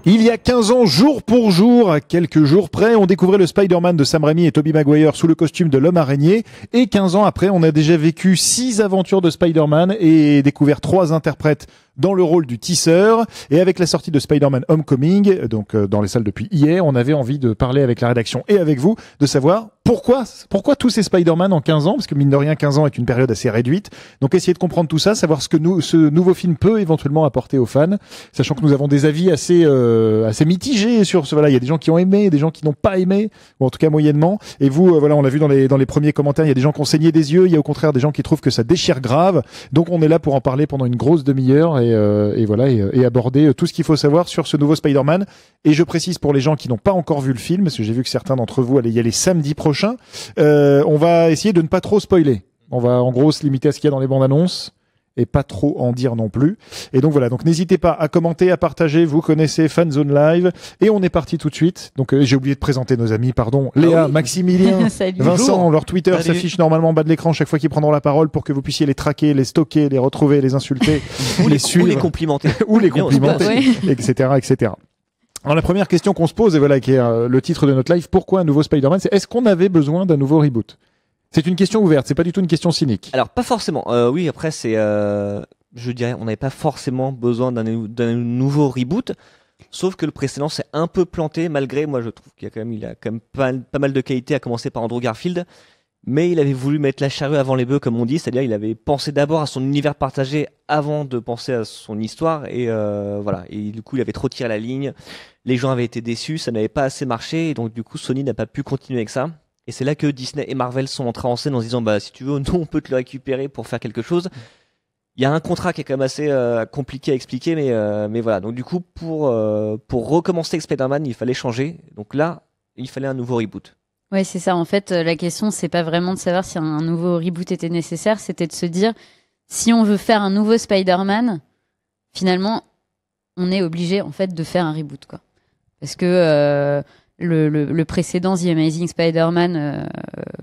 Il y a 15 ans, jour pour jour, à quelques jours près, on découvrait le Spider-Man de Sam Raimi et Tobey Maguire sous le costume de l'homme araignée. Et 15 ans après, on a déjà vécu 6 aventures de Spider-Man et découvert 3 interprètes dans le rôle du tisseur. Et avec la sortie de Spider-Man Homecoming, donc dans les salles depuis hier, on avait envie de parler avec la rédaction et avec vous, de savoir pourquoi tous ces Spider-Man en 15 ans, parce que mine de rien, 15 ans est une période assez réduite. Donc essayer de comprendre tout ça, savoir ce que ce nouveau film peut éventuellement apporter aux fans, sachant que nous avons des avis assez mitigés sur ce. Voilà, il y a des gens qui ont aimé, des gens qui n'ont pas aimé, ou en tout cas moyennement. Et vous, voilà, on l'a vu dans les premiers commentaires, il y a des gens qui ont saigné des yeux, il y a au contraire des gens qui trouvent que ça déchire grave. Donc on est là pour en parler pendant une grosse demi-heure et aborder tout ce qu'il faut savoir sur ce nouveau Spider-Man. Et je précise pour les gens qui n'ont pas encore vu le film, parce que j'ai vu que certains d'entre vous allaient y aller samedi prochain, on va essayer de ne pas trop spoiler. On va en gros se limiter à ce qu'il y a dans les bandes annonces et pas trop en dire non plus. Et donc voilà, donc n'hésitez pas à commenter, à partager, vous connaissez Fanzone Live, et on est parti tout de suite. Donc j'ai oublié de présenter nos amis, pardon, Léa, oui. Maximilien, Vincent, bonjour. Leur Twitter s'affiche normalement en bas de l'écran chaque fois qu'ils prendront la parole pour que vous puissiez les traquer, les stocker, les retrouver, les insulter, les suivre. Ou les complimenter. Ou les complimenter, etc., etc. Alors la première question qu'on se pose, et voilà qui est le titre de notre live, pourquoi un nouveau Spider-Man, c'est est-ce qu'on avait besoin d'un nouveau reboot ? C'est une question ouverte, c'est pas du tout une question cynique. Alors pas forcément. Oui, après c'est, je dirais, on n'avait pas forcément besoin d'un nouveau reboot. Sauf que le précédent s'est un peu planté, malgré, moi je trouve qu'il y a quand même pas mal de qualités, à commencer par Andrew Garfield. Mais il avait voulu mettre la charrue avant les bœufs, comme on dit, c'est-à-dire il avait pensé d'abord à son univers partagé avant de penser à son histoire, et voilà. Et du coup, il avait trop tiré la ligne. Les gens avaient été déçus, ça n'avait pas assez marché, et donc du coup, Sony n'a pas pu continuer avec ça. Et c'est là que Disney et Marvel sont entrés en scène en se disant, bah si tu veux, nous on peut te le récupérer pour faire quelque chose. Il y a un contrat qui est quand même assez compliqué à expliquer, mais voilà. Donc du coup, pour recommencer avec Spider-Man, il fallait changer. Donc là, il fallait un nouveau reboot. Ouais, c'est ça. En fait, la question, c'est pas vraiment de savoir si un nouveau reboot était nécessaire, c'était de se dire, si on veut faire un nouveau Spider-Man, finalement, on est obligé, en fait, de faire un reboot, quoi. Parce que le précédent, The Amazing Spider-Man,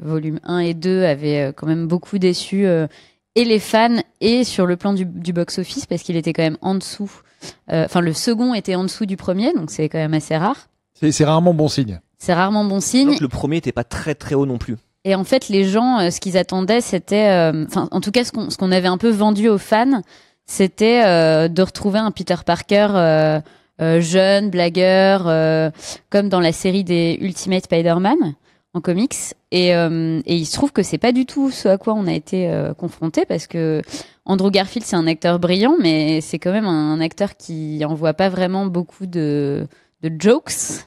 volume 1 et 2, avait quand même beaucoup déçu et les fans, et sur le plan du box-office, parce qu'il était quand même en dessous. Enfin, le second était en dessous du premier, donc c'est quand même assez rare. C'est rarement bon signe. C'est rarement bon signe. Donc le premier n'était pas très très haut non plus. Et en fait, les gens, ce qu'ils attendaient, c'était, en tout cas, ce qu'on avait un peu vendu aux fans, c'était de retrouver un Peter Parker jeune, blagueur, comme dans la série des Ultimate Spider-Man en comics. Et il se trouve que c'est pas du tout ce à quoi on a été confronté, parce que Andrew Garfield, c'est un acteur brillant, mais c'est quand même un acteur qui envoie pas vraiment beaucoup de jokes.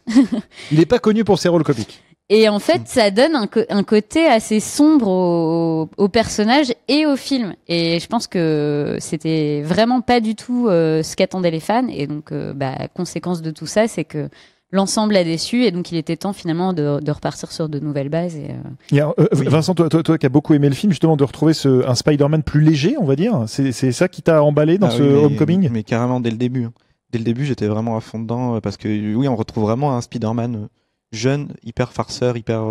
Il n'est pas connu pour ses rôles comiques. Et en fait, ça donne un côté assez sombre au personnage et au film. Et je pense que c'était vraiment pas du tout ce qu'attendaient les fans. Et donc, conséquence de tout ça, c'est que l'ensemble a déçu. Et donc, il était temps finalement de repartir sur de nouvelles bases. Vincent, toi qui as beaucoup aimé le film, justement, de retrouver un Spider-Man plus léger, on va dire. C'est ça qui t'a emballé dans Homecoming ? Mais carrément dès le début. Dès le début, j'étais vraiment à fond dedans, parce que oui, on retrouve vraiment un Spider-Man jeune, hyper farceur, hyper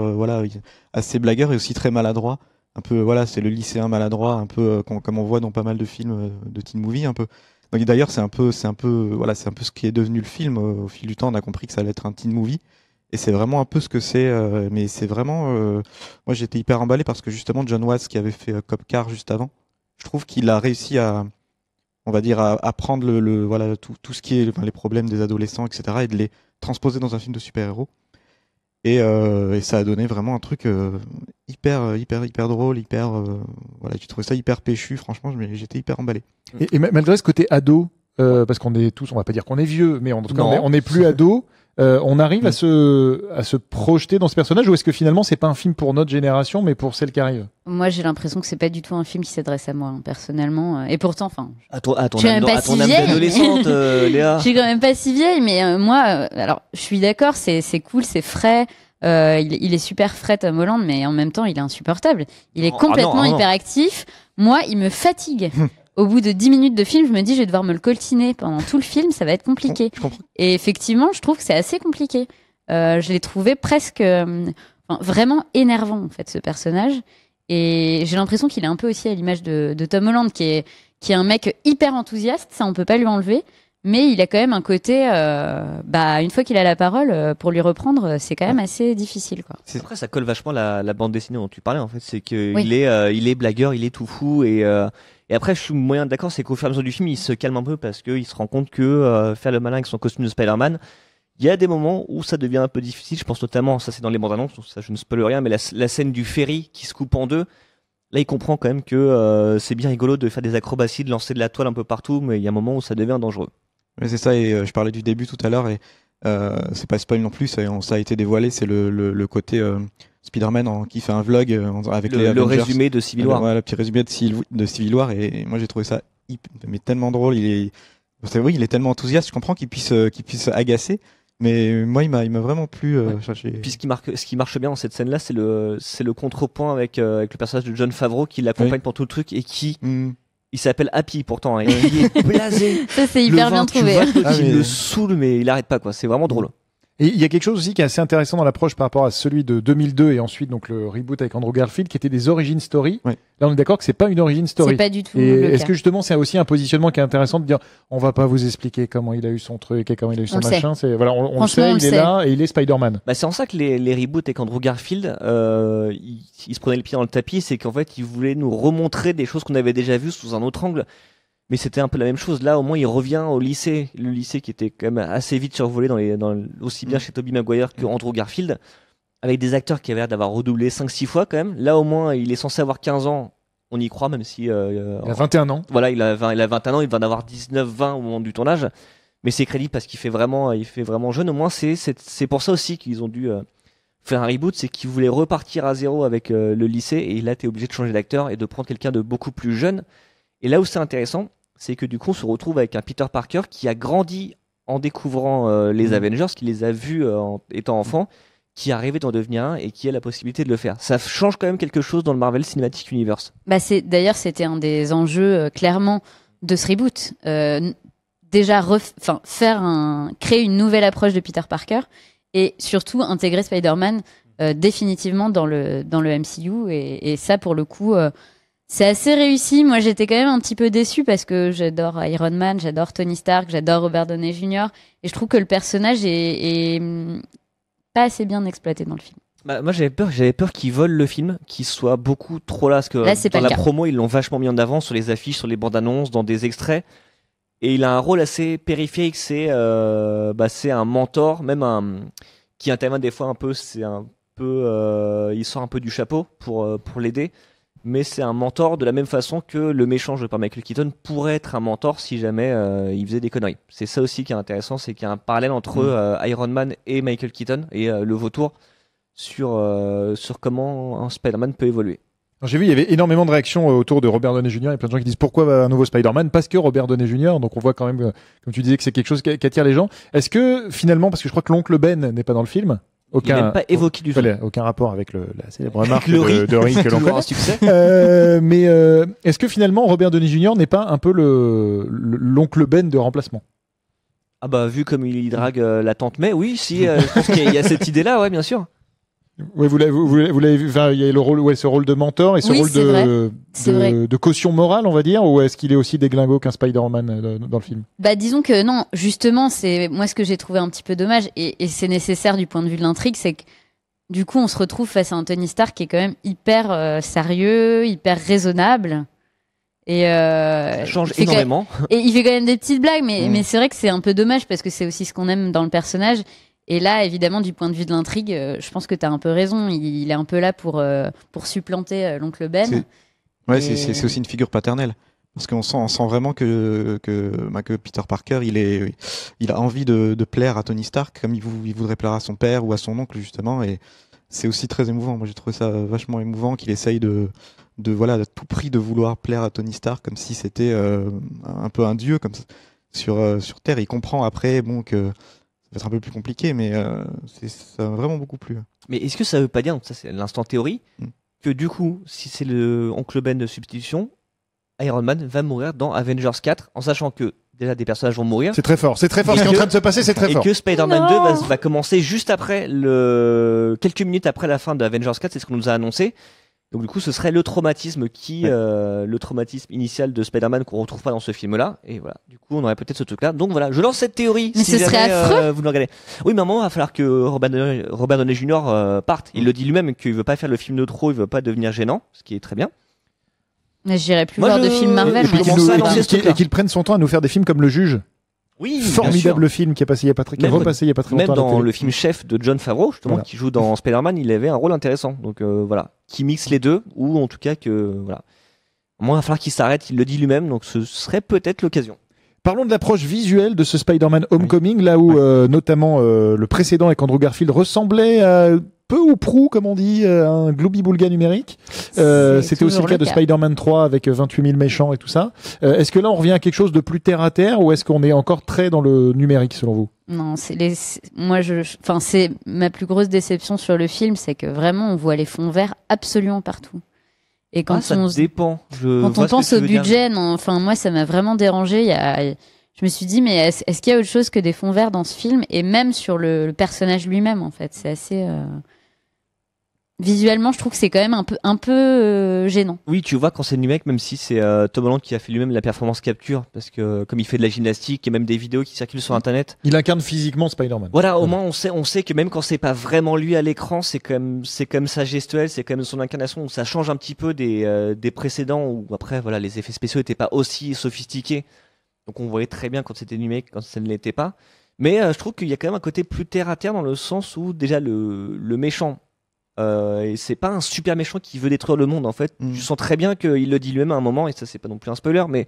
assez blagueur et aussi très maladroit. Un peu, voilà, c'est le lycéen maladroit, un peu comme on voit dans pas mal de films de teen movie, un peu. Donc d'ailleurs, c'est un peu ce qui est devenu le film. Au fil du temps, on a compris que ça allait être un teen movie, et c'est vraiment un peu ce que c'est. Mais c'est vraiment, moi, j'étais hyper emballé parce que justement, John Watts, qui avait fait Cop Car juste avant, je trouve qu'il a réussi à prendre tout ce qui est les problèmes des adolescents, etc., et de les transposer dans un film de super-héros. Et ça a donné vraiment un truc hyper drôle, j'ai trouvé ça hyper péchu, franchement, j'étais hyper emballé. Et malgré ce côté ado, parce qu'on est tous, on va pas dire qu'on est vieux, mais en tout cas on n'est plus ado, on arrive à se projeter dans ce personnage, ou est-ce que finalement c'est pas un film pour notre génération, mais pour celle qui arrive ? Moi, j'ai l'impression que c'est pas du tout un film qui s'adresse à moi, personnellement. Et pourtant, à ton âme d'adolescente, Léa. Je suis quand même pas si vieille, mais moi, alors, je suis d'accord, c'est cool, c'est frais. Il est super frais, Tom Holland, mais en même temps, il est insupportable. Il est complètement hyperactif. Moi, il me fatigue. Au bout de 10 minutes de film, je me dis, je vais devoir me le coltiner pendant tout le film, ça va être compliqué. Et effectivement, je trouve que c'est assez compliqué. Je l'ai trouvé presque, vraiment énervant, en fait, ce personnage. Et j'ai l'impression qu'il est un peu aussi à l'image de Tom Holland, qui est un mec hyper enthousiaste, ça on peut pas lui enlever, Mais il a quand même un côté, une fois qu'il a la parole, pour lui reprendre, c'est quand même assez difficile, quoi. Après, ça colle vachement la bande dessinée dont tu parlais, en fait. C'est que Oui. il est blagueur, il est tout fou. Et après, je suis moyen d'accord, c'est qu'au fur et à mesure du film, il se calme un peu parce qu'il se rend compte que faire le malin avec son costume de Spider-Man, il y a des moments où ça devient un peu difficile. Je pense notamment, ça c'est dans les bandes annonces, ça je ne spoil rien, mais la scène du ferry qui se coupe en deux. Là, il comprend quand même que c'est bien rigolo de faire des acrobaties, de lancer de la toile un peu partout, mais il y a un moment où ça devient dangereux. Mais c'est ça, et je parlais du début tout à l'heure, et c'est pas spoil non plus, ça a été dévoilé, c'est le côté Spider-Man qui fait un vlog avec les Le Avengers. résumé de Civil War. Le petit résumé de Civil War, et moi j'ai trouvé ça mais tellement drôle. Il est tellement enthousiaste, je comprends qu'il puisse agacer, mais moi il m'a vraiment plu. Puis ce qui marche bien dans cette scène-là, c'est le contrepoint avec le personnage de Jon Favreau qui l'accompagne pour tout le truc et qui il s'appelle Happy pourtant, hein, il est blasé. Ça, c'est hyper bien trouvé. Tu vois qu'il le saoule, mais il arrête pas, quoi. C'est vraiment drôle. Et il y a quelque chose aussi qui est assez intéressant dans l'approche par rapport à celui de 2002 et ensuite donc le reboot avec Andrew Garfield qui était des origin story. Ouais. Là on est d'accord que c'est pas une origin story. C'est pas du tout Et le est-ce cas. que justement c'est aussi un positionnement qui est intéressant de dire on va pas vous expliquer comment il a eu son truc et comment il a eu son On le machin. C'est voilà on le Franchement, sait, on il le est sait. là et il est Spider-Man. Bah, c'est en ça que les reboots avec Andrew Garfield, il se prenait le pied dans le tapis, c'est qu'en fait, il voulait nous remontrer des choses qu'on avait déjà vues sous un autre angle. Mais c'était un peu la même chose. Là, au moins, il revient au lycée. Le lycée qui était quand même assez vite survolé aussi bien chez Tobey Maguire que Andrew Garfield. Avec des acteurs qui avaient l'air d'avoir redoublé 5-6 fois quand même. Là, au moins, il est censé avoir 15 ans. On y croit, même si, Il a 21 ans. voilà, il a 21 ans, il va en avoir 19-20 au moment du tournage. Mais c'est crédible parce qu'il fait vraiment jeune. Au moins, c'est pour ça aussi qu'ils ont dû faire un reboot. C'est qu'ils voulaient repartir à zéro avec le lycée. Et là, t'es obligé de changer d'acteur et de prendre quelqu'un de beaucoup plus jeune. Et là où c'est intéressant, c'est que du coup, on se retrouve avec un Peter Parker qui a grandi en découvrant les Avengers, qui les a vus en étant enfant, qui a rêvé d'en devenir un et qui a la possibilité de le faire. Ça change quand même quelque chose dans le Marvel Cinematic Universe. D'ailleurs, c'était un des enjeux clairement de ce reboot. Déjà, créer une nouvelle approche de Peter Parker et surtout intégrer Spider-Man définitivement dans le MCU. Et ça, pour le coup, c'est assez réussi. Moi, j'étais quand même un petit peu déçue parce que j'adore Iron Man, j'adore Tony Stark, j'adore Robert Downey Jr. Et je trouve que le personnage est pas assez bien exploité dans le film. Bah, moi, j'avais peur qu'ils volent le film, qu'il soit beaucoup trop là, parce que Là, c'est dans pas la le cas. promo, ils l'ont vachement mis en avant sur les affiches, sur les bandes annonces, dans des extraits. Et il a un rôle assez périphérique. C'est un mentor, qui intervient des fois un peu. Il sort un peu du chapeau pour l'aider. Mais c'est un mentor de la même façon que le méchant joué par Michael Keaton pourrait être un mentor si jamais il faisait des conneries. C'est ça aussi qui est intéressant, c'est qu'il y a un parallèle entre Iron Man et Michael Keaton et le vautour sur comment un Spider-Man peut évoluer. Alors, j'ai vu il y avait énormément de réactions autour de Robert Downey Jr. Il y a plein de gens qui disent pourquoi un nouveau Spider-Man parce que Robert Downey Jr. Donc on voit quand même comme tu disais que c'est quelque chose qui attire les gens. Est-ce que finalement parce que je crois que l'oncle Ben n'est pas dans le film. Il n'est même pas évoqué du tout. Aucun rapport avec la célèbre remarque Le riz. de riz que l'on Toujours connaît. un succès. Mais est-ce que finalement Robert Downey Jr. n'est pas un peu l'oncle Ben de remplacement? Ah bah vu comme il drague la tante May, oui, si, je pense qu'il y a cette idée-là, ouais, bien sûr. Oui, vous l'avez vu. Enfin, il y a le rôle, ce rôle de mentor et ce Oui, rôle c'est vrai. C'est vrai. de caution morale, on va dire, ou est-ce qu'il est aussi déglingo qu'un Spider-Man dans le film? Disons que non, justement, c'est moi ce que j'ai trouvé un petit peu dommage et c'est nécessaire du point de vue de l'intrigue, c'est que du coup, on se retrouve face à un Tony Stark qui est quand même hyper sérieux, hyper raisonnable. Et Ça change énormément. Et il fait quand même des petites blagues, mais c'est vrai que c'est un peu dommage parce que c'est aussi ce qu'on aime dans le personnage. Et là, évidemment, du point de vue de l'intrigue, je pense que tu as un peu raison. Il est un peu là pour supplanter l'oncle Ben. C'est aussi une figure paternelle. Parce qu'on sent vraiment que Peter Parker, il a envie de plaire à Tony Stark, comme il voudrait plaire à son père ou à son oncle, justement. Et c'est aussi très émouvant. Moi, j'ai trouvé ça vachement émouvant qu'il essaye de à tout prix de vouloir plaire à Tony Stark, comme si c'était un peu un dieu, comme ça, sur Terre. Il comprend après, que ça va être un peu plus compliqué, mais ça m'a vraiment beaucoup plu. Mais est-ce que ça veut pas dire, donc ça c'est l'instant théorie, que du coup, si c'est le oncle Ben de substitution, Iron Man va mourir dans Avengers 4, en sachant que déjà des personnages vont mourir. C'est très fort ce qui est en train de se passer, c'est très fort. Et que Spider-Man 2 va commencer juste après quelques minutes après la fin de Avengers 4, c'est ce qu'on nous a annoncé. Donc du coup, ce serait le traumatisme le traumatisme initial de Spider-Man qu'on retrouve pas dans ce film-là. Et voilà, du coup, on aurait peut-être ce truc-là. Donc voilà, je lance cette théorie. Mais si ce jamais, serait affreux. vous le regardez. Oui, mais à un moment, il va falloir que Robert Downey Jr. Parte. Il le dit lui-même qu'il veut pas faire le film de trop, il veut pas devenir gênant, ce qui est très bien. Mais j'irai plus Moi, voir de films Marvel. Et puis moi, qu'il commence nous- à c'est lancer pas- ce truc-là. et qu'il prenne son temps à nous faire des films comme Le Juge. Oui, Formidable film qui est passé il y a pas très, qui est Même- repassé il y a pas très Même longtemps. à la dans télé. le film Chef de Jon Favreau, justement, Voilà. qui joue dans Spider-Man, il avait un rôle intéressant. Donc voilà, qui mixe les deux, ou en tout cas que voilà. Au moins, il va falloir qu'il s'arrête. Il le dit lui-même, donc ce serait peut-être l'occasion. Parlons de l'approche visuelle de ce Spider-Man Homecoming, là où notamment le précédent avec Andrew Garfield ressemblait à peu ou prou, comme on dit, un Glooby-Boulga numérique. C'est C'était aussi toujours le cas le de Spider-Man 3 avec 28 000 méchants et tout ça. Est-ce que là on revient à quelque chose de plus terre à terre ou est-ce qu'on est encore très dans le numérique selon vous? Non, moi, enfin, c'est ma plus grosse déception sur le film, c'est que vraiment, on voit les fonds verts absolument partout. Et quand ça on dépend. Quand on pense au budget, non, enfin moi ça m'a vraiment dérangé. Je me suis dit mais est-ce qu'il y a autre chose que des fonds verts dans ce film et même sur le personnage lui-même en fait, c'est assez visuellement je trouve que c'est quand même un peu gênant. Oui, tu vois quand c'est numérique, même si c'est Tom Holland qui a fait lui-même la performance capture, parce que comme il fait de la gymnastique, il y a même des vidéos qui circulent sur Internet. Il incarne physiquement Spider-Man. Voilà, au moins on sait que même quand c'est pas vraiment lui à l'écran, c'est quand même sa gestuelle, c'est quand même son incarnation, où ça change un petit peu des précédents où après voilà les effets spéciaux étaient pas aussi sophistiqués, donc on voyait très bien quand c'était numérique, quand ça ne l'était pas. Mais je trouve qu'il y a quand même un côté plus terre à terre dans le sens où déjà le méchant. Et c'est pas un super méchant qui veut détruire le monde en fait. Tu sens très bien qu'il le dit lui-même à un moment, et ça c'est pas non plus un spoiler, mais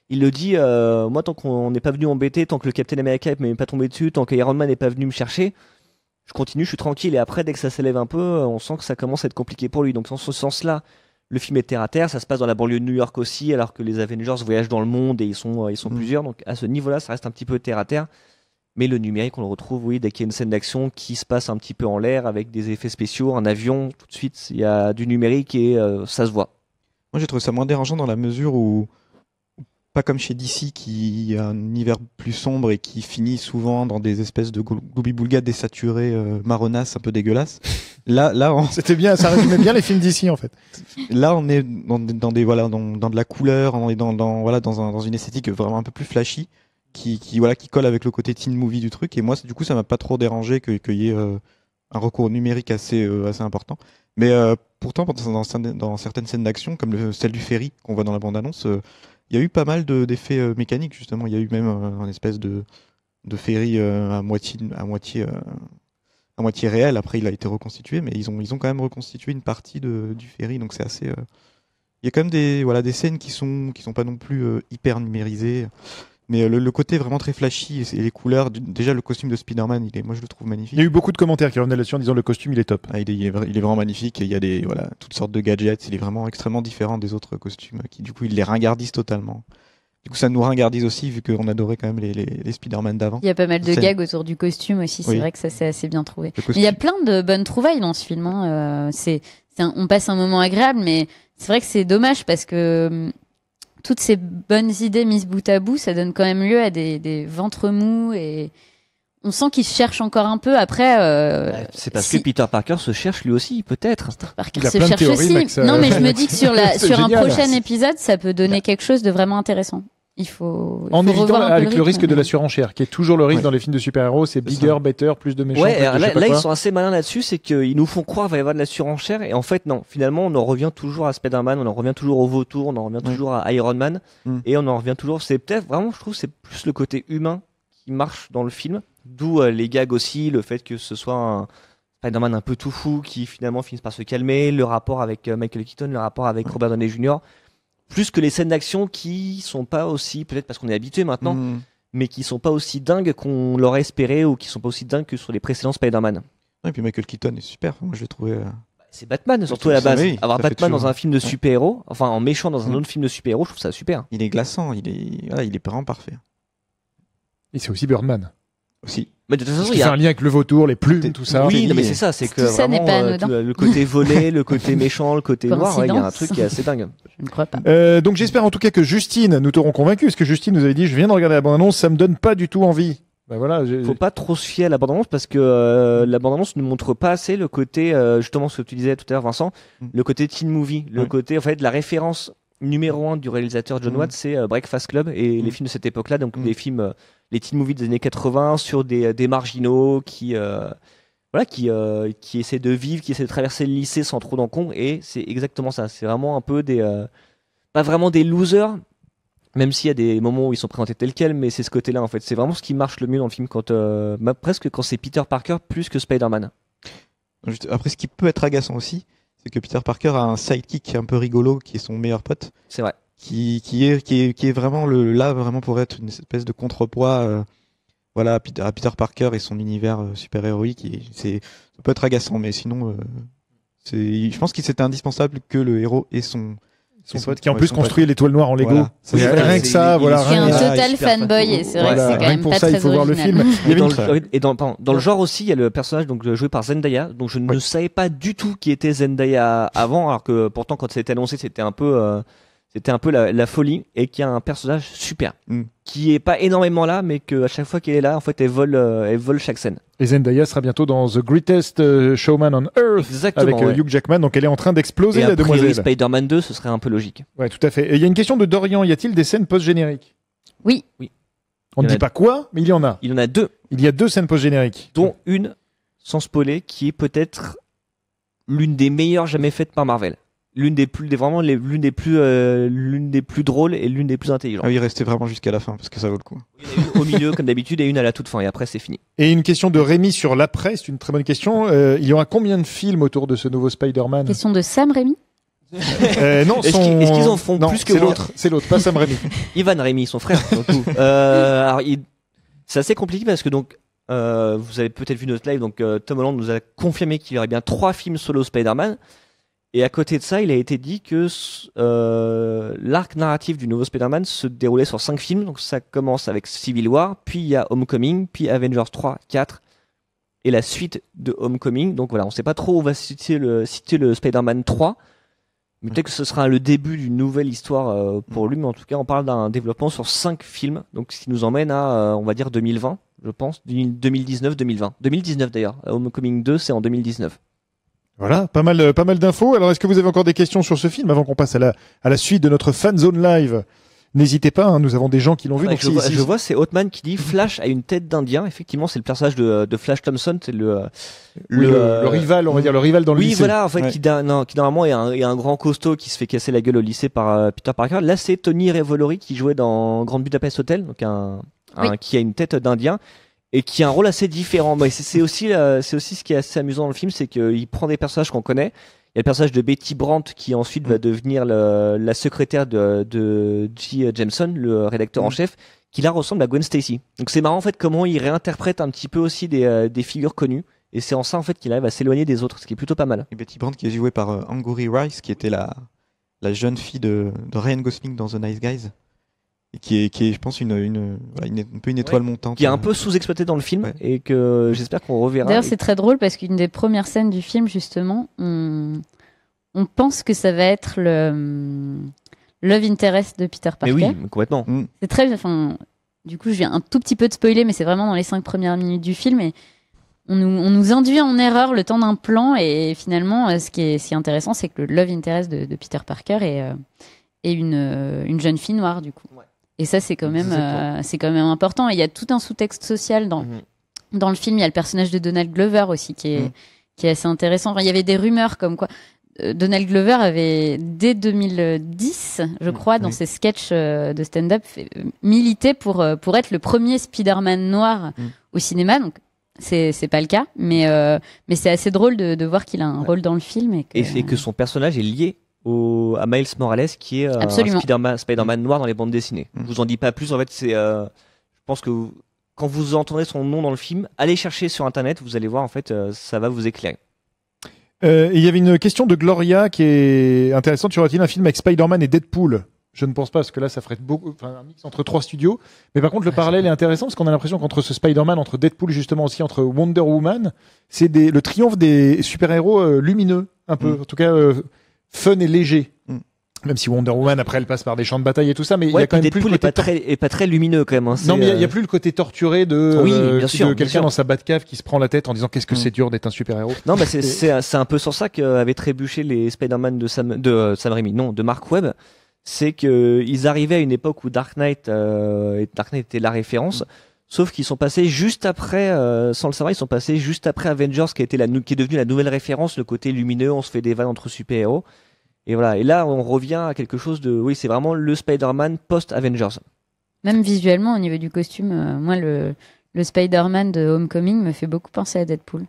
il le dit, moi tant qu'on n'est pas venu m'embêter, tant que le Captain America m'est pas tombé dessus, tant que Iron Man n'est pas venu me chercher, je continue, je suis tranquille. Et après dès que ça s'élève un peu, on sent que ça commence à être compliqué pour lui. Donc dans ce sens-là, le film est terre à terre, ça se passe dans la banlieue de New York aussi, alors que les Avengers voyagent dans le monde et ils sont plusieurs. Donc à ce niveau-là, ça reste un petit peu terre à terre. Mais le numérique, on le retrouve, oui, dès qu'il y a une scène d'action qui se passe un petit peu en l'air avec des effets spéciaux, un avion, tout de suite, il y a du numérique et ça se voit. Moi, j'ai trouvé ça moins dérangeant dans la mesure où, pas comme chez DC, qui a un univers plus sombre et qui finit souvent dans des espèces de Glooby-Boulga désaturés, marronasses, un peu dégueulasses. Là, C'était bien, ça résumait bien les films d'ici en fait. là, on est dans des voilà, dans de la couleur, on est dans une esthétique vraiment un peu plus flashy, qui colle avec le côté teen movie du truc. Et moi, du coup, ça m'a pas trop dérangé qu'il y ait un recours numérique assez important. Mais pourtant, dans certaines scènes d'action, comme celle du ferry qu'on voit dans la bande-annonce, il y a eu pas mal d'effets mécaniques justement. Il y a eu même un espèce de ferry à moitié réel. Après, il a été reconstitué, mais ils ont quand même reconstitué une partie du ferry. Donc c'est assez. Il y a quand même des scènes qui sont pas non plus hyper numérisées. Mais le côté vraiment très flashy et les couleurs, déjà le costume de Spider-Man, moi je le trouve magnifique. Il y a eu beaucoup de commentaires qui revenaient là-dessus en disant le costume il est top. Ah, il est vraiment magnifique. Et il y a toutes sortes de gadgets. Il est vraiment extrêmement différent des autres costumes qui du coup il les ringardise totalement. Du coup ça nous ringardise aussi vu qu'on adorait quand même les Spider-Man d'avant. Il y a pas mal de C'est- gags autour du costume aussi, c'est Oui. vrai que ça c'est assez bien trouvé. Le Mais costume- il y a plein de bonnes trouvailles dans ce film. Hein. On passe un moment agréable, mais c'est vrai que c'est dommage parce que toutes ces bonnes idées mises bout à bout, ça donne quand même lieu à des ventres mous et on sent qu'ils se cherchent encore un peu. Après, C'est parce si- que Peter Parker se cherche lui aussi, peut-être. Parker Il a se plein de cherche théories, aussi. Max, Non, mais je me dis que sur c'est un génial. prochain épisode, ça peut donner quelque chose de vraiment intéressant. Il faut En évitant revoir un peu avec le rythme, risque de mais- la surenchère, qui est toujours le risque Ouais. dans les films de super-héros, c'est bigger, ça. better, plus de méchants. Ouais, plus de alors je sais pas là quoi. ils sont assez malins là-dessus, c'est qu'ils nous font croire qu'il va y avoir de la surenchère, et en fait non, finalement on en revient toujours à Spider-Man, on en revient toujours au vautour, on en revient toujours à Iron Man, et on en revient toujours, c'est peut-être vraiment, je trouve, c'est plus le côté humain qui marche dans le film, d'où les gags aussi, le fait que ce soit un Spider-Man un peu tout fou qui finalement finisse par se calmer, le rapport avec Michael Keaton, le rapport avec Robert Downey Jr., plus que les scènes d'action qui sont pas aussi, peut-être parce qu'on est habitué maintenant, mais qui sont pas aussi dingues qu'on l'aurait espéré, ou qui sont pas aussi dingues que sur les précédents Spider-Man. Et puis Michael Keaton est super. Moi je l'ai trouvé. C'est Batman, surtout à la base. Oui, Avoir ça fait Batman dans toujours- un film de super-héros, enfin en méchant dans un Mm. autre film de super-héros, je trouve ça super. Il est glaçant. Il est vraiment parfait. Et c'est aussi Birdman. Aussi. Mais de toute Parce façon, qu'il il y fait a un lien avec le vautour, les plumes, tout ça. oui, non, mais lié. c'est ça, c'est que Tout ça n'est vraiment pas anodin. le côté volé, le côté méchant, le côté noir, ouais, il y a un Coïncidence. truc qui est assez dingue. Je ne crois pas. Donc j'espère en tout cas que Justine nous t'aurons convaincu, parce que Justine nous avait dit, je viens de regarder la bande-annonce, ça me donne pas du tout envie. Bah voilà, faut pas trop se fier à la bande-annonce parce que la bande-annonce ne montre pas assez le côté, justement ce que tu disais tout à l'heure Vincent, le côté teen movie, le côté en fait la référence numéro 1 du réalisateur John Watts, c'est Breakfast Club et les films de cette époque-là, donc les films, les teen movies des années 80 sur des marginaux qui essaient de vivre, qui essaient de traverser le lycée sans trop d'encombre, et c'est exactement ça. C'est vraiment un peu pas vraiment des losers, même s'il y a des moments où ils sont présentés tels quels, mais c'est ce côté-là en fait. C'est vraiment ce qui marche le mieux dans le film presque quand c'est Peter Parker plus que Spider-Man. Après, ce qui peut être agaçant aussi, c'est que Peter Parker a un sidekick un peu rigolo qui est son meilleur pote. C'est vrai. Qui est vraiment là vraiment pour être une espèce de contrepoids à Peter Parker et son univers super-héroïque. Ça peut être agaçant, mais sinon je pense qu'il c'était indispensable que le héros ait son pote qui en plus construit l'étoile noire en Lego. Voilà. Rien que ça, voilà. C'est un total fanboy et c'est vrai que c'est quand même pour pas ça, très il faut voir le original. film. Dans le genre aussi, il y a le personnage donc joué par Zendaya, donc je ne savais pas du tout qui était Zendaya avant, alors que pourtant quand ça a été annoncé, c'était un peu la folie, et qui a un personnage super, qui est pas énormément là, mais que à chaque fois qu'elle est là, en fait, elle vole chaque scène. Et Zendaya sera bientôt dans The Greatest Showman on Earth. Exactement, avec Hugh Jackman, donc elle est en train d'exploser, et la demoiselle. Spider-Man 2, ce serait un peu logique. Ouais, tout à fait. Et il y a une question de Dorian, y a-t-il des scènes post-génériques? Oui. On ne dit pas quoi, mais il y en a. Il y en a 2. Il y a 2 scènes post-génériques. Dont une, sans spoiler, qui est peut-être l'une des meilleures jamais faites par Marvel. L'une des plus drôles et l'une des plus intelligentes. Ah oui, restez vraiment jusqu'à la fin parce que ça vaut le coup. Il y en a une au milieu comme d'habitude et une à la toute fin, et après c'est fini. Et une question de Rémi sur l'après, c'est une très bonne question. Il y aura combien de films autour de ce nouveau Spider-Man? Question de Sam Raimi. Non, est-ce qu'ils en font plus que moi? C'est l'autre, pas Sam Raimi. Ivan Raimi, son frère. Surtout. Alors, c'est assez compliqué parce que donc vous avez peut-être vu notre live, donc Tom Holland nous a confirmé qu'il y aurait bien 3 films solo Spider-Man. Et à côté de ça, il a été dit que l'arc narratif du nouveau Spider-Man se déroulait sur 5 films. Donc ça commence avec Civil War, puis il y a Homecoming, puis Avengers 3, 4, et la suite de Homecoming. Donc voilà, on sait pas trop où on va citer le Spider-Man 3. Mais peut-être que ce sera le début d'une nouvelle histoire pour lui. Mais en tout cas, on parle d'un développement sur 5 films. Donc ce qui nous emmène à, on va dire, 2020, je pense. 2019-2020. 2019 d'ailleurs. Homecoming 2, c'est en 2019. Voilà, pas mal d'infos. Alors, est-ce que vous avez encore des questions sur ce film avant qu'on passe à la suite de notre fan zone live? N'hésitez pas, hein, nous avons des gens qui l'ont vu. Donc je vois, c'est Hotman qui dit Flash a une tête d'Indien. Effectivement, c'est le personnage de Flash Thompson, c'est le rival, on va dire le rival dans le lycée. Oui, voilà, en fait, qui normalement est un grand costaud qui se fait casser la gueule au lycée par Peter Parker. Là, c'est Tony Revolori qui jouait dans Grand Budapest Hotel, donc qui a une tête d'Indien. Et qui a un rôle assez différent. Mais c'est aussi ce qui est assez amusant dans le film, c'est qu'il prend des personnages qu'on connaît. Il y a le personnage de Betty Brandt qui ensuite va devenir la secrétaire de J. Jameson, le rédacteur en chef, qui là ressemble à Gwen Stacy. Donc c'est marrant en fait comment il réinterprète un petit peu aussi des figures connues. Et c'est en ça en fait qu'il arrive à s'éloigner des autres, ce qui est plutôt pas mal. Et Betty Brandt qui est jouée par Angourie Rice, qui était la jeune fille de Ryan Gosling dans The Nice Guys. Et qui est, je pense, un peu une étoile montante. Qui est un peu sous-exploité dans le film, et que j'espère qu'on reverra. D'ailleurs, c'est très drôle parce qu'une des premières scènes du film, justement, on pense que ça va être le love interest de Peter Parker. Mais oui, complètement. C'est très, du coup, je viens un tout petit peu de spoiler, mais c'est vraiment dans les 5 premières minutes du film, et on nous induit en erreur le temps d'un plan, et finalement, ce qui est intéressant, c'est que le love interest de Peter Parker est une jeune fille noire, du coup. Ouais. Et ça, c'est quand même important. Et il y a tout un sous-texte social dans le film. Il y a le personnage de Donald Glover aussi qui est assez intéressant. Enfin, il y avait des rumeurs comme quoi Donald Glover avait, dès 2010, je crois, dans ses sketchs de stand-up, milité pour être le premier Spider-Man noir au cinéma. Donc, c'est pas le cas, mais c'est assez drôle de voir qu'il a un rôle dans le film. Et que son personnage est lié à Miles Morales, qui est un Spider-Man noir dans les bandes dessinées. Je vous en dis pas plus. En fait, je pense que quand vous entendrez son nom dans le film, allez chercher sur Internet, vous allez voir, en fait, ça va vous éclairer. Il y avait une question de Gloria qui est intéressante. Tu aurais-il un film avec Spider-Man et Deadpool? Je ne pense pas, parce que là, ça ferait un mix entre 3 studios. Mais par contre, le parallèle est intéressant, parce qu'on a l'impression qu'entre ce Spider-Man, entre Deadpool, justement aussi, entre Wonder Woman, c'est le triomphe des super-héros lumineux, un peu. En tout cas, fun et léger. Même si Wonder Woman, après, elle passe par des champs de bataille et tout ça, mais il y Ouais, a quand puis même plus le Deadpool côté est pas très lumineux quand même. Hein. non, mais il y C'est, a plus le côté torturé de, Oui, bien sûr, de bien quelqu'un sûr. dans sa Batcave qui se prend la tête en disant qu'est-ce que c'est dur d'être un super-héros. Non, bah c'est un peu sur ça qu'avaient trébuché les Spider-Man de Sam Raimi, non, de Mark Webb. C'est que ils arrivaient à une époque où Dark Knight était la référence. Sauf qu'ils sont passés juste après, sans le savoir, ils sont passés juste après Avengers, qui est devenu la nouvelle référence, le côté lumineux, on se fait des vannes entre super-héros. Et voilà. Et là, on revient à quelque chose de, oui, c'est vraiment le Spider-Man post-Avengers. Même visuellement, au niveau du costume, moi, le Spider-Man de Homecoming me fait beaucoup penser à Deadpool.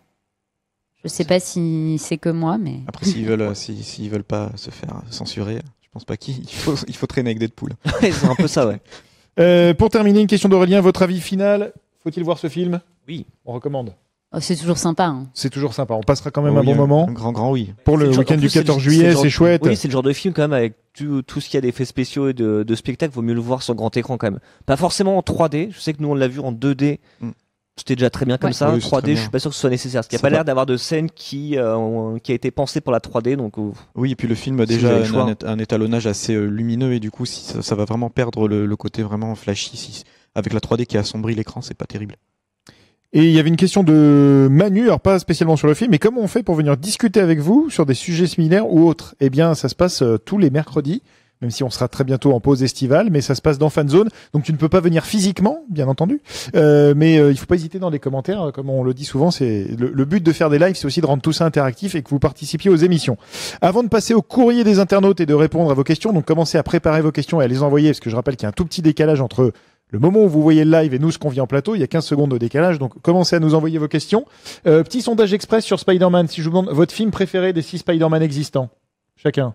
Je sais pas si c'est que moi, mais... Après, s'ils veulent pas se faire censurer, je pense pas qu'il faut traîner avec Deadpool. Ouais, c'est un peu ça, ouais. Pour terminer, une question d'Aurélien, votre avis final, faut-il voir ce film? Oui. On recommande. Oh, c'est toujours sympa. Hein. C'est toujours sympa, on passera quand même Oh un oui, bon moment. Un grand oui. Pour le C'est week-end en du plus, 14 c'est juillet, le genre- c'est chouette. Oui, c'est le genre de film quand même avec tout ce qu'il y a d'effets spéciaux et de spectacles, vaut mieux le voir sur grand écran quand même. Pas forcément en 3D, je sais que nous on l'a vu en 2D. C'était déjà très bien comme Ouais. ça. Oui, c'est 3D, très je bien. suis pas sûr que ce soit nécessaire. Parce qu'il n'y a C'est pas pas- l'air d'avoir de scène qui a été pensée pour la 3D. Donc, Oui, et puis le film a Si vous déjà avez le choix. un étalonnage assez lumineux et du coup, si ça va vraiment perdre le côté vraiment flashy. Avec la 3D qui assombrit l'écran, c'est pas terrible. Et il y avait une question de Manu, alors pas spécialement sur le film, mais comment on fait pour venir discuter avec vous sur des sujets similaires ou autres? Eh bien, ça se passe tous les mercredis, même si on sera très bientôt en pause estivale, mais ça se passe dans Fanzone, donc tu ne peux pas venir physiquement, bien entendu, mais il faut pas hésiter dans les commentaires, comme on le dit souvent, c'est le but de faire des lives, c'est aussi de rendre tout ça interactif et que vous participiez aux émissions. Avant de passer au courrier des internautes et de répondre à vos questions, donc commencez à préparer vos questions et à les envoyer, parce que je rappelle qu'il y a un tout petit décalage entre le moment où vous voyez le live et nous, ce qu'on vit en plateau, il y a 15 secondes de décalage, donc commencez à nous envoyer vos questions. Petit sondage express sur Spider-Man, si je vous demande votre film préféré des 6 Spider-Man existants. Chacun.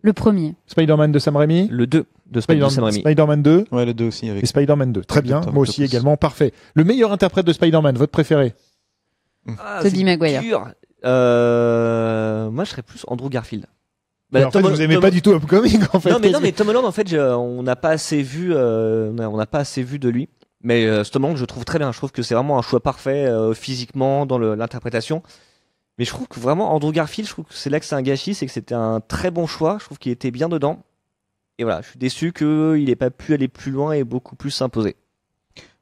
Le premier. Spider-Man de Sam Raimi. le 2 de Sam Raimi. Spider-Man 2 Ouais, le 2 aussi avec. et Spider-Man 2. Très bien, Doctor moi aussi Octopus. également, parfait. Le meilleur interprète de Spider-Man, votre préféré? Ah, Tobey c'est Maguire. dur. Moi, je serais plus Andrew Garfield. En fait, vous aimez pas du tout Homecoming, en fait. Non, mais Tom Holland, en fait, on n'a pas assez vu de lui. Mais Tom Holland, je trouve très bien. Je trouve que c'est vraiment un choix parfait physiquement dans l'interprétation. Mais je trouve que vraiment Andrew Garfield, je trouve que c'est là que c'est un gâchis, c'est que c'était un très bon choix. Je trouve qu'il était bien dedans. Et voilà, je suis déçu qu'il n'ait pas pu aller plus loin et beaucoup plus s'imposer.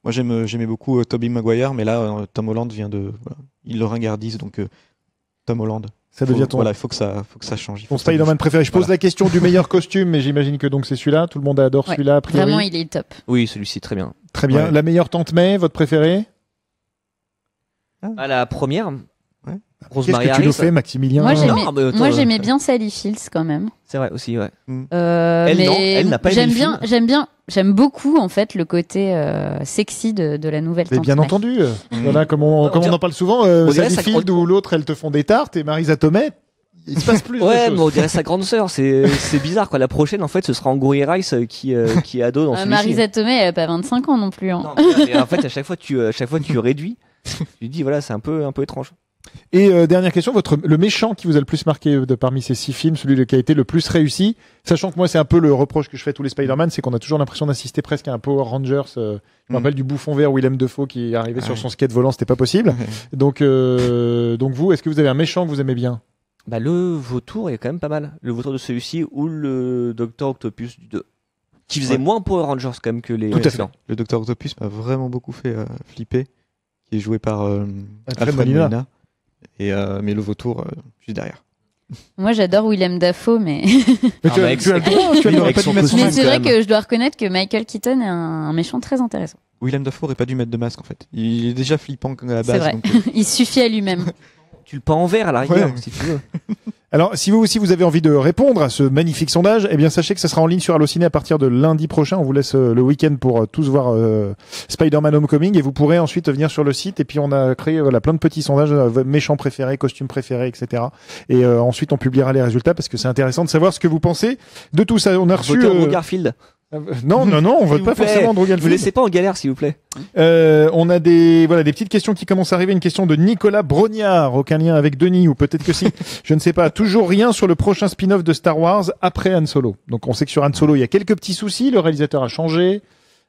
Moi, j'aimais beaucoup Tobey Maguire, mais là, Tom Holland vient de. Voilà, il le ringardise, donc Tom Holland. Ça devient ton, Voilà, il faut que ça change. Il faut ton que ça Spider-Man bouge. préféré. Je pose Voilà. la question du meilleur costume, mais j'imagine que donc c'est celui-là. Tout le monde adore Ouais. celui-là, a priori. Vraiment, il est top. Oui, celui-ci, très bien. Très bien. Ouais. La meilleure Tante May, votre préférée? À la première, Ouais. Qu'est-ce Rosemary que tu nous Harris. fais, Maximilien? Moi, Non, j'aimais, mais attends, moi, j'aimais bien Sally Fields quand même. C'est vrai aussi, ouais. Elle, non, elle n'a pas aimé le j'aime beaucoup en fait le côté sexy de la nouvelle. Mais Tante bien May. entendu. Voilà, comme on dirait- en parle souvent, dirait Sally ça- Field ou l'autre, elles te font des tartes et Marisa Tomei, il se passe plus de Ouais, choses. mais on dirait sa grande sœur. C'est bizarre, quoi. La prochaine, en fait, ce sera Angouri Rice qui est ado dans celui-ci. Marisa Tomei, elle a pas 25 ans non plus. Hein. Non, mais en fait, à chaque fois, tu réduis. Tu dis, voilà, c'est un peu étrange. Et dernière question, le méchant qui vous a le plus marqué parmi ces 6 films, celui qui a été le plus réussi, sachant que moi c'est un peu le reproche que je fais à tous les Spider-Man, c'est qu'on a toujours l'impression d'assister presque à un Power Rangers. Je me rappelle du bouffon vert Willem Dafoe qui arrivait sur son skate volant, c'était pas possible. Donc vous, est-ce que vous avez un méchant que vous aimez bien? Bah, le vautour est quand même pas mal. Le vautour de celui-ci ou le Docteur Octopus du 2. Qui faisait moins Power Rangers quand même que les Tout à fait. précédents. Le Docteur Octopus m'a vraiment beaucoup fait flipper, qui est joué par Alfred Molina. Et mais le vautour, juste derrière. Moi, j'adore Willem Dafoe, mais Mais tu as avec le droit, tu oui, n'aurais avec pas son dû mettre son costume. mais c'est quand vrai même. que je dois reconnaître que Michael Keaton est un méchant très intéressant. Willem Dafoe aurait pas dû mettre de masque en fait. Il est déjà flippant à la C'est base. vrai. Donc, Il suffit à lui-même. Tu le peins en vert à la rigueur, Ouais. si tu veux. Alors, si vous aussi vous avez envie de répondre à ce magnifique sondage, eh bien sachez que ça sera en ligne sur Allociné à partir de lundi prochain. On vous laisse le week-end pour tous voir Spider-Man Homecoming et vous pourrez ensuite venir sur le site. Et puis on a créé plein de petits sondages, méchants préférés, costumes préférés, etc. Et ensuite on publiera les résultats parce que c'est intéressant de savoir ce que vous pensez de tout ça. On a reçu. Votez Andrew Garfield. Non, on vote S'il pas vous plaît. forcément Andrew Ne vous Garfield. laissez pas en galère, s'il vous plaît. On a des petites questions qui commencent à arriver. Une question de Nicolas Brognard, aucun lien avec Denis ou peut-être que si, je ne sais pas. Toujours rien sur le prochain spin-off de Star Wars après Han Solo. Donc on sait que sur Han Solo il y a quelques petits soucis. Le réalisateur a changé.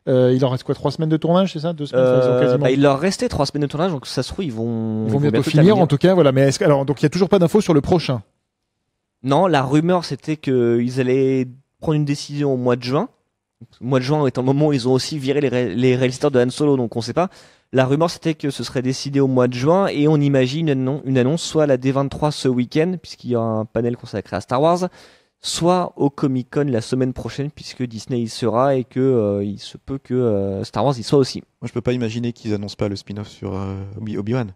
Il en reste quoi, 3 semaines de tournage, c'est ça, 2 semaines enfin, ils ont quasiment... Il leur restait 3 semaines de tournage, donc ça se trouve ils vont Ils vont bientôt finir terminer. en tout cas. Voilà. Mais alors donc il y a toujours pas d'infos sur le prochain. Non, la rumeur c'était qu'ils allaient prendre une décision au mois de juin. Le mois de juin étant le moment où ils ont aussi viré les réalisateurs de Han Solo, donc on sait pas. La rumeur c'était que ce serait décidé au mois de juin et on imagine une annonce soit à la D23 ce week-end puisqu'il y aura un panel consacré à Star Wars, soit au Comic-Con la semaine prochaine puisque Disney y sera et que il se peut que Star Wars y soit aussi. Moi, je peux pas imaginer qu'ils annoncent pas le spin-off sur Obi-Wan.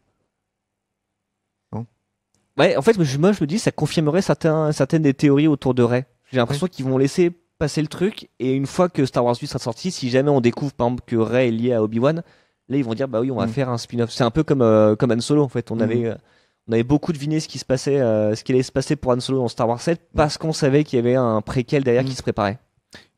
Ouais, en fait, moi je me dis ça confirmerait certaines des théories autour de Rey. J'ai l'impression qu'ils vont laisser passer le truc et une fois que Star Wars 8 sera sorti, si jamais on découvre par exemple que Rey est lié à Obi-Wan, là ils vont dire bah oui, on va faire un spin-off. C'est un peu comme Han Solo en fait. On avait beaucoup deviné ce qui allait se passer pour Han Solo dans Star Wars 7 parce qu'on savait qu'il y avait un préquel derrière qui se préparait.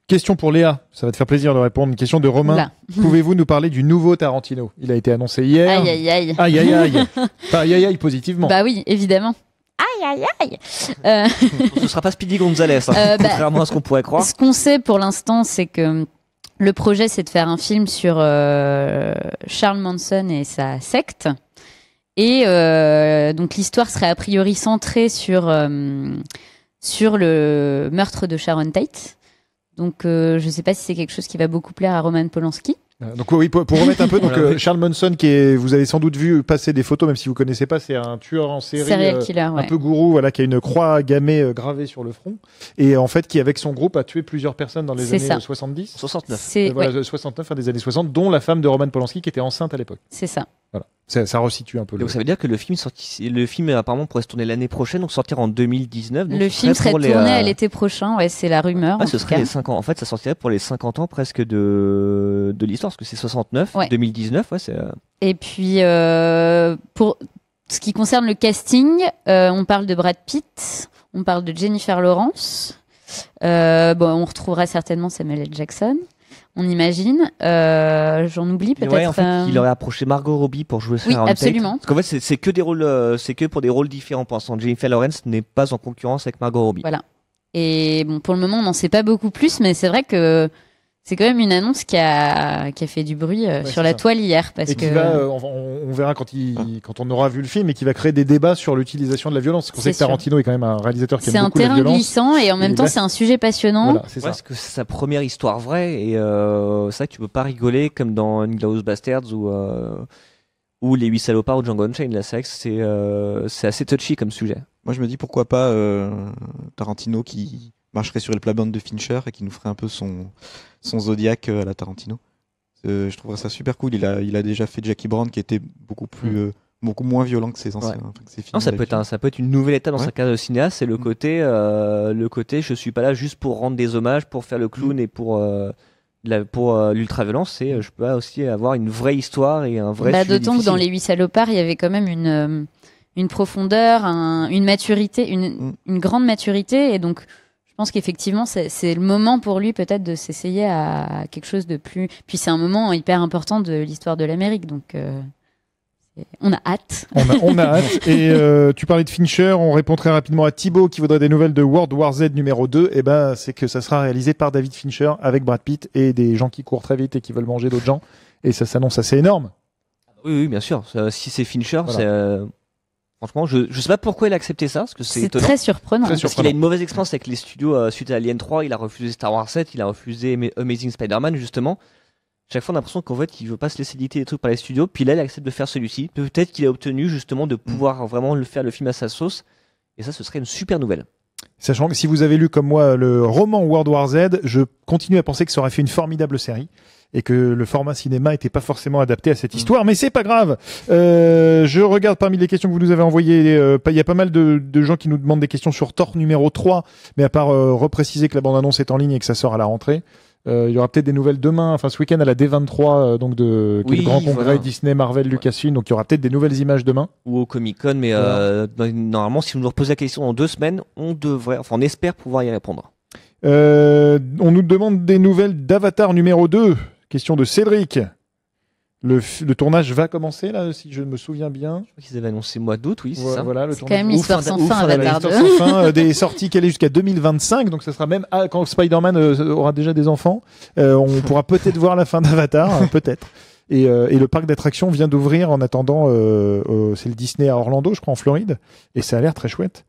Question pour Léa, ça va te faire plaisir de répondre. Une question de Romain. Oula. Pouvez-vous nous parler du nouveau Tarantino? Il a été annoncé hier. Aïe, aïe, aïe. Aïe, aïe, aïe. Pas aïe, aïe, aïe, positivement. Bah oui, évidemment. Aïe, aïe, aïe. Ce sera pas Speedy Gonzalez, contrairement à ce qu'on pourrait croire. Ce qu'on sait pour l'instant, c'est que le projet, c'est de faire un film sur Charles Manson et sa secte. Et donc l'histoire serait a priori centrée sur le meurtre de Sharon Tate. Donc je sais pas si c'est quelque chose qui va beaucoup plaire à Roman Polanski. Donc oui, pour remettre un peu, donc Charles Manson, vous avez sans doute vu passer des photos, même si vous connaissez pas, c'est un tueur en série, Serial killer, ouais. un peu gourou, voilà, qui a une croix gammée gravée sur le front, et en fait qui avec son groupe a tué plusieurs personnes dans les C'est années ça. 70, 69. voilà, 69 fin des années 60, dont la femme de Roman Polanski qui était enceinte à l'époque. C'est ça. Voilà, ça resitue un peu. Donc ça veut dire que le film apparemment pourrait se tourner l'année prochaine, donc sortir en 2019. Donc Le film serait tourné à l'été prochain, ouais, c'est la rumeur. Ah, en ce tout serait cas. les 5 ans. En fait, ça sortirait pour les 50 ans presque de l'histoire, parce que c'est 69, Ouais. 2019, ouais, c'est. Et puis, pour ce qui concerne le casting, on parle de Brad Pitt, on parle de Jennifer Lawrence. On retrouvera certainement Samuel L. Jackson, on imagine. J'en oublie peut-être. Ouais, en fait, il aurait approché Margot Robbie pour jouer Oui, Sharon Tate. absolument. Parce qu'en fait, c'est que des rôles, c'est que pour des rôles différents. Pour l'instant, Jennifer Lawrence n'est pas en concurrence avec Margot Robbie. Voilà. Et bon, pour le moment, on n'en sait pas beaucoup plus, mais c'est vrai que c'est quand même une annonce qui a fait du bruit sur la toile hier. Parce et qui que... va, on verra quand on aura vu le film, et qui va créer des débats sur l'utilisation de la violence. On sait que Tarantino est quand même un réalisateur qui aime beaucoup la violence. C'est un terrain glissant et en même temps, c'est un sujet passionnant. Voilà, c'est ça. Parce que c'est sa première histoire vraie et c'est vrai que tu peux pas rigoler comme dans Inglourious Basterds ou Les 8 salopards ou Django Unchained. Là, c'est vrai que c'est assez touchy comme sujet. Moi, je me dis pourquoi pas Tarantino qui marcherait sur les plates-bandes de Fincher et qui nous ferait un peu son Zodiac à la Tarantino. Je trouverais ça super cool. Il a déjà fait Jackie Brown qui était beaucoup moins violent que ses anciens. Ouais. Enfin, que ses films Non, ça peut être une nouvelle étape dans sa carrière de cinéaste. C'est le côté je suis pas là juste pour rendre des hommages, pour faire le clown et pour l'ultra-violence. C'est je peux aussi avoir une vraie histoire et un vrai sujet D'autant que difficile. dans Les 8 salopards, il y avait quand même une profondeur, une maturité, une grande maturité, et donc je pense qu'effectivement c'est le moment pour lui peut-être de s'essayer à quelque chose de plus. Puis c'est un moment hyper important de l'histoire de l'Amérique, donc on a hâte. On a hâte. Et tu parlais de Fincher, on répond très rapidement à Thibaut qui voudrait des nouvelles de World War Z numéro 2. Et ben c'est que ça sera réalisé par David Fincher avec Brad Pitt et des gens qui courent très vite et qui veulent manger d'autres gens. Et ça s'annonce assez énorme. Oui, bien sûr. Si c'est Fincher, Voilà. c'est franchement, je sais pas pourquoi il a accepté ça, parce que c'est étonnant. Très surprenant. Parce qu'il a une mauvaise expérience avec les studios suite à Alien 3, il a refusé Star Wars 7, il a refusé Amazing Spider-Man justement. Chaque fois on a l'impression qu'en fait il veut pas se laisser dicter des trucs par les studios, puis là il accepte de faire celui-ci. Peut-être qu'il a obtenu justement de pouvoir vraiment faire le film à sa sauce, et ça ce serait une super nouvelle. Sachant que si vous avez lu comme moi le roman World War Z, je continue à penser que ça aurait fait une formidable série. Et que le format cinéma était pas forcément adapté à cette histoire, mais c'est pas grave. Je regarde parmi les questions que vous nous avez envoyées, il y a pas mal de gens qui nous demandent des questions sur Thor numéro 3, mais à part repréciser que la bande-annonce est en ligne et que ça sort à la rentrée. Il y aura peut-être des nouvelles demain, enfin ce week-end à la D23, donc qui est le grand congrès voilà. Disney, Marvel, Lucasfilm, donc il y aura peut-être des nouvelles images demain. Ou au Comic-Con, mais normalement si vous nous reposez la question dans 2 semaines, on espère pouvoir y répondre. On nous demande des nouvelles d'Avatar numéro 2. Question de Cédric. Le tournage va commencer là, si je me souviens bien. Je crois qu'ils avaient annoncé mois d'août, oui, c'est ça. Voilà, le C'est quand tournage. même l'histoire sans fin, Avatar 2. L'histoire sans fin, des sorties qu'elle est jusqu'à 2025, donc ça sera même quand Spider-Man aura déjà des enfants. On pourra peut-être voir la fin d'Avatar, peut-être. Et le parc d'attractions vient d'ouvrir en attendant. C'est le Disney à Orlando, je crois, en Floride, et ça a l'air très chouette.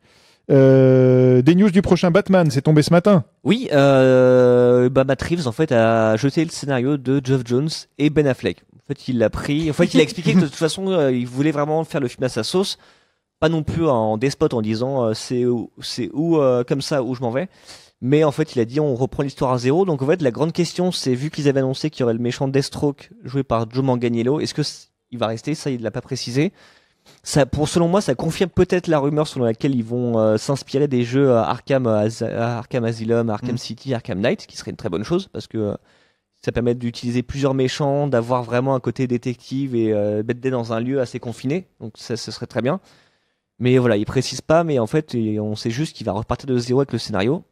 Des news du prochain Batman, c'est tombé ce matin. Oui, Matt Reeves en fait a jeté le scénario de Geoff Jones et Ben Affleck. En fait, il l'a pris. En fait, il a expliqué que de toute façon, il voulait vraiment faire le film à sa sauce, pas non plus en despote en disant c'est où comme ça où je m'en vais. Mais en fait, il a dit on reprend l'histoire à zéro. Donc en fait, la grande question, c'est vu qu'ils avaient annoncé qu'il y aurait le méchant Deathstroke joué par Joe Manganiello, est-ce que il va rester? Ça, il l'a pas précisé. Ça, selon moi, ça confirme peut-être la rumeur selon laquelle ils vont s'inspirer des jeux Arkham Asylum, Arkham City, Arkham Knight, qui serait une très bonne chose parce que ça permet d'utiliser plusieurs méchants, d'avoir vraiment un côté détective et d'être dans un lieu assez confiné. Donc ça, ce serait très bien. Mais voilà, il précise pas, mais en fait, on sait juste qu'il va repartir de zéro avec le scénario.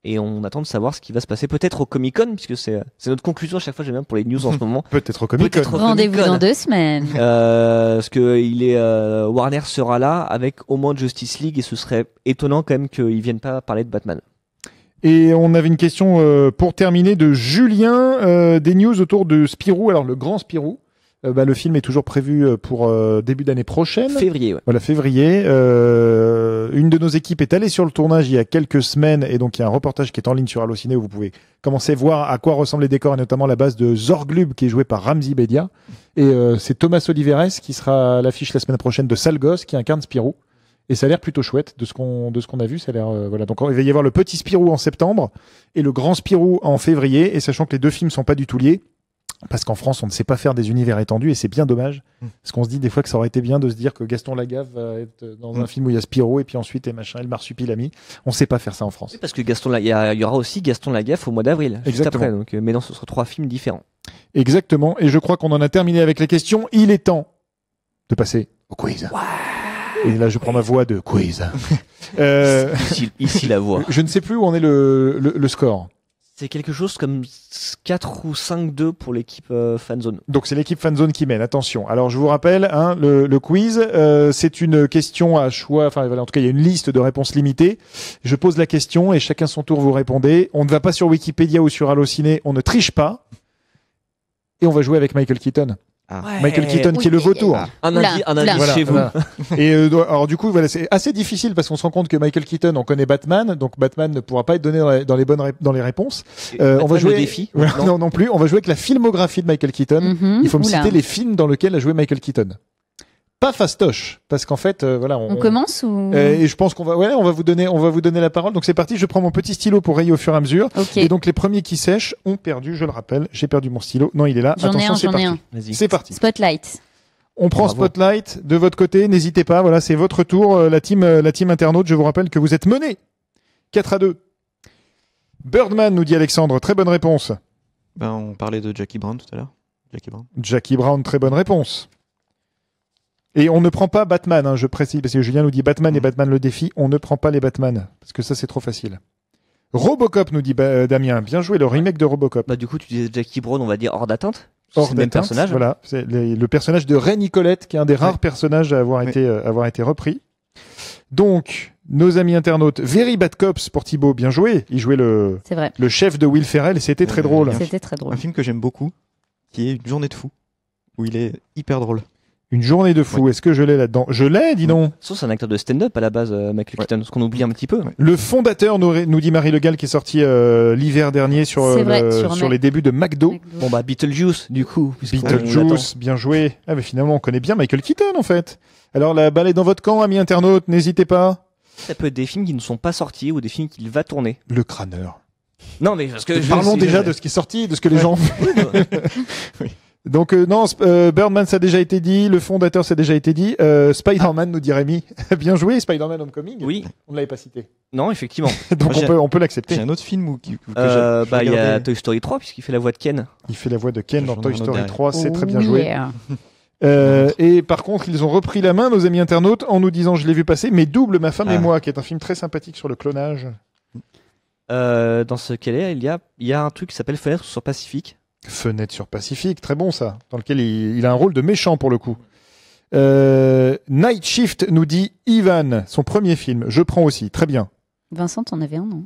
Et on attend de savoir ce qui va se passer peut-être au Comic-Con, puisque c'est notre conclusion à chaque fois, j'aime bien pour les news en ce moment. Peut-être au Comic-Con. Rendez-vous dans 2 semaines. Parce que Warner sera là avec au moins Justice League et ce serait étonnant quand même qu'ils viennent pas parler de Batman. Et on avait une question pour terminer de Julien, des news autour de Spirou. Alors le grand Spirou, le film est toujours prévu pour début d'année prochaine. Février, ouais. Voilà, février. Une de nos équipes est allée sur le tournage il y a quelques semaines et donc il y a un reportage qui est en ligne sur Allociné où vous pouvez commencer à voir à quoi ressemblent les décors et notamment la base de Zorglub qui est joué par Ramzi Bedia. Et c'est Thomas Oliveres qui sera à l'affiche la semaine prochaine de Sale Gosse qui incarne Spirou. Et ça a l'air plutôt chouette de ce qu'on a vu. Ça a l'air voilà. Donc il va y avoir le petit Spirou en septembre et le grand Spirou en février. Et sachant que les deux films sont pas du tout liés. Parce qu'en France, on ne sait pas faire des univers étendus et c'est bien dommage. Parce qu'on se dit des fois que ça aurait été bien de se dire que Gaston Lagaffe va être dans un film où il y a Spirou et puis ensuite et le marsupilami. On ne sait pas faire ça en France. Oui, parce que il y aura aussi Gaston Lagaffe au mois d'avril. Juste après, donc, mais non, ce sera 3 films différents. Exactement. Et je crois qu'on en a terminé avec les questions. Il est temps de passer au quiz. Ouais. Et là, je prends ma voix de quiz. Ici la voix. Je ne sais plus où en est le score. C'est quelque chose comme 4 ou 5-2 pour l'équipe Fanzone. Donc c'est l'équipe Fanzone qui mène, attention. Alors je vous rappelle, le quiz, c'est une question à choix, enfin voilà, en tout cas il y a une liste de réponses limitées. Je pose la question et chacun son tour vous répondez. On ne va pas sur Wikipédia ou sur Allociné, on ne triche pas. Et on va jouer avec Michael Keaton. Ouais. Michael Keaton qui est le vautour. Un indice voilà, chez vous. Voilà. Et alors du coup voilà, c'est assez difficile parce qu'on se rend compte que Michael Keaton on connaît Batman, donc Batman ne pourra pas être donné dans les réponses. On va jouer le défi. Voilà, non plus, on va jouer avec la filmographie de Michael Keaton. Il faut me citer les films dans lesquels a joué Michael Keaton. Pas fastoche parce qu'en fait voilà on commence ou et je pense qu'on va on va vous donner la parole. Donc c'est parti, je prends mon petit stylo pour rayer au fur et à mesure. Okay. Et donc les premiers qui sèchent ont perdu, je le rappelle, j'ai perdu mon stylo. Non, il est là. Attention, c'est parti. C'est parti. Spotlight. On prend Spotlight de votre côté, n'hésitez pas, voilà, c'est votre tour la team internaute, je vous rappelle que vous êtes menés 4-2. Birdman nous dit Alexandre, très bonne réponse. On parlait de Jackie Brown tout à l'heure. Jackie Brown, très bonne réponse. Et on ne prend pas Batman, je précise, parce que Julien nous dit Batman et Batman le défi. On ne prend pas les Batman, parce que ça c'est trop facile. Robocop nous dit Damien. Bien joué, le remake de Robocop. Du coup, tu disais Jackie Brown, on va dire hors d'atteinte. Hors d'atteinte, personnage. Voilà, c'est le personnage de Ray Nicolette, qui est un des rares personnages à avoir été repris. Donc, nos amis internautes, Very Bad Cops pour Thibaut, bien joué. Il jouait le chef de Will Ferrell et c'était très drôle. C'était très drôle. Un film que j'aime beaucoup, qui est Une journée de fou, où il est hyper drôle. Une journée de fou, Est-ce que je l'ai là-dedans? Je l'ai, dis donc. Sauf c'est un acteur de stand-up à la base, Michael Keaton, ce qu'on oublie un petit peu. Le fondateur, nous dit Marie Le Gall, qui est sorti l'hiver dernier sur les débuts de McDo. Bon Beetlejuice, du coup. Beetlejuice, bien joué. Ah mais finalement, on connaît bien Michael Keaton en fait. Alors la balle est dans votre camp, amis internautes, n'hésitez pas. Ça peut être des films qui ne sont pas sortis ou des films qu'il va tourner. Le crâneur. Non mais parce que parlons déjà de ce qui est sorti, de ce que les gens. Oui. Donc non, Birdman ça a déjà été dit, le fondateur ça a déjà été dit, Spider-Man nous dit Rémi. Bien joué, Spider-Man Homecoming. Oui. On ne l'avait pas cité. Non, effectivement. Donc on peut l'accepter. J'ai un autre film que il y a Toy Story 3 puisqu'il fait la voix de Ken. Il fait la voix de Ken dans Toy Story 3, c'est très bien joué. Et par contre, ils ont repris la main, nos amis internautes, en nous disant, je l'ai vu passer, mais Double, ma femme et moi, qui est un film très sympathique sur le clonage. Dans ce qu'elle il y a un truc qui s'appelle Fenêtre sur Pacifique. Fenêtre sur Pacifique, très bon ça, dans lequel il a un rôle de méchant pour le coup. Night Shift nous dit Ivan, son premier film, je prends aussi, très bien. Vincent, t'en avais un, non?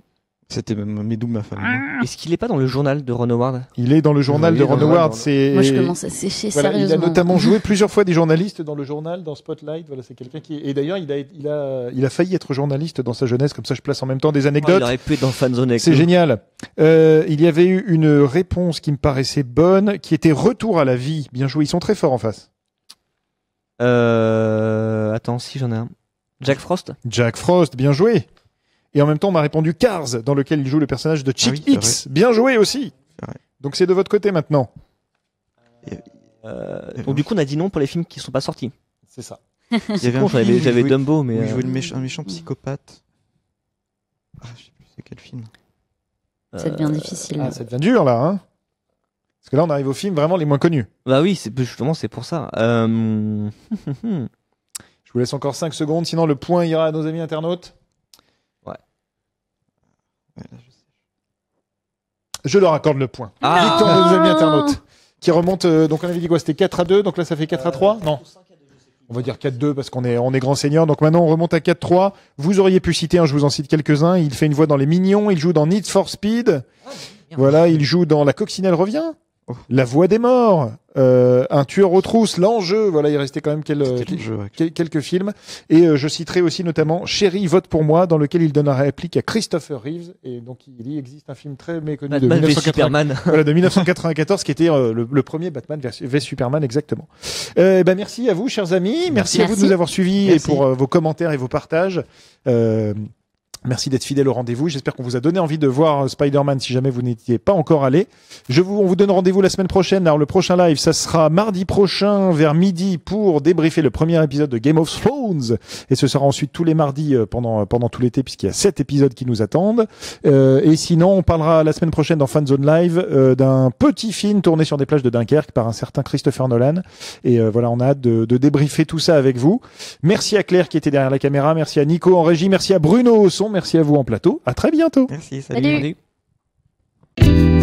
C'était même mes doubles, ma famille. moi. Est-ce qu'il est pas dans le journal de Ron Howard? Il est dans le journal Oui, de dans Ron le Howard. journal. C'est Moi, je commence à sécher Voilà, il a sérieusement. notamment joué plusieurs fois des journalistes dans le journal, dans Spotlight. Voilà, c'est quelqu'un qui. Et d'ailleurs, il a failli être journaliste dans sa jeunesse. Comme ça, je place en même temps des Oh, anecdotes. il aurait pu être dans Fanzone avec C'est nous. génial. Il y avait eu une réponse qui me paraissait bonne, qui était retour à la vie. Bien joué. Ils sont très forts en face. Attends, si j'en ai un. Jack Frost. Jack Frost, bien joué. Et en même temps, on m'a répondu Cars, dans lequel il joue le personnage de Chick Ah oui, c'est Hicks. Bien joué aussi. C'est vrai. Donc c'est de votre côté maintenant. Donc du coup, on a dit non pour les films qui sont pas sortis. C'est ça. Il y avait Bon, un film où j'avais il jouait- Dumbo, où mais il jouait un méchant psychopathe. Ah, je sais plus c'est quel film. Ça devient difficile. Ah, ça devient dur là. Hein, parce que là, on arrive aux films vraiment les moins connus. bah oui, justement, c'est pour ça. Je vous laisse encore 5 secondes, sinon le point ira à nos amis internautes. Ouais, là, je sais. Je leur accorde le point. Ah. Victoire de nos amis internautes. Qui remonte, donc on avait dit quoi? C'était 4-2, donc là ça fait 4-3? Non. On va dire 4-2 parce qu'on est grand seigneur. Donc maintenant on remonte à 4-3. Vous auriez pu citer, je vous en cite quelques-uns. Il fait une voix dans Les Mignons, il joue dans Need for Speed. Voilà, il joue dans La Coccinelle revient. Oh. La Voix des morts. Un tueur aux trousses. L'enjeu. Voilà, il restait quand même C'était le jeu, ouais. quelques films. Et je citerai aussi notamment Chérie, vote pour moi, dans lequel il donne la réplique à Christopher Reeves. Et donc il existe un film très méconnu de Batman v 1980. Superman. Voilà, de 1994, qui était le premier Batman v Superman, exactement. Merci à vous, chers amis. Merci à vous de Merci. nous avoir suivis Merci. et pour vos commentaires et vos partages. Merci d'être fidèle au rendez-vous. J'espère qu'on vous a donné envie de voir Spider-Man si jamais vous n'étiez pas encore allé. On vous donne rendez-vous la semaine prochaine. Alors, le prochain live, ça sera mardi prochain vers midi pour débriefer le premier épisode de Game of Thrones. Et ce sera ensuite tous les mardis pendant tout l'été puisqu'il y a 7 épisodes qui nous attendent. Et sinon, on parlera la semaine prochaine dans Fanzone Live d'un petit film tourné sur des plages de Dunkerque par un certain Christopher Nolan. Et voilà, on a hâte de débriefer tout ça avec vous. Merci à Claire qui était derrière la caméra. Merci à Nico en régie. Merci à Bruno au son. Merci à vous en plateau. À très bientôt. Merci, Salut. Salut.